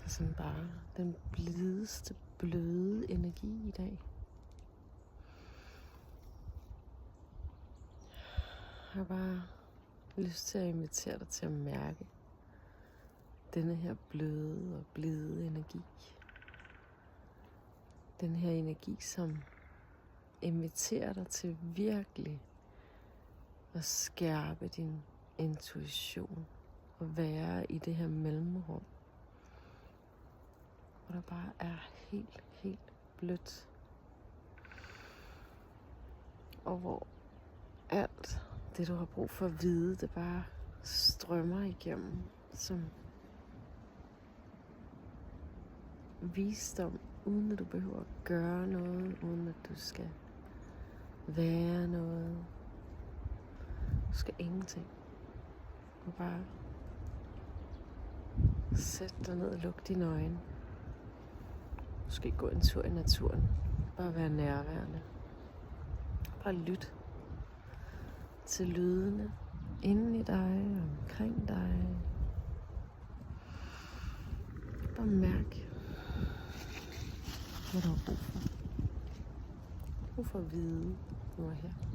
er sådan bare den blideste, bløde energi i dag. Jeg har bare lyst til at invitere dig til at mærke denne her bløde og blide energi. Den her energi, som inviterer dig til virkelig at skærpe din intuition og være i det her mellemrum, hvor der bare er helt blødt. Og hvor alt det, du har brug for at vide, det bare strømmer igennem som visdom, uden at du behøver at gøre noget, uden at du skal være noget. Du skal ingenting. Du bare sæt dig ned og luk dine øjne. Du skal ikke gå en tur i naturen. Bare være nærværende. Bare lyt til lydene inden i dig og omkring dig. Bare mærk, hvad du har brug for. Brug for at vide, nu er her.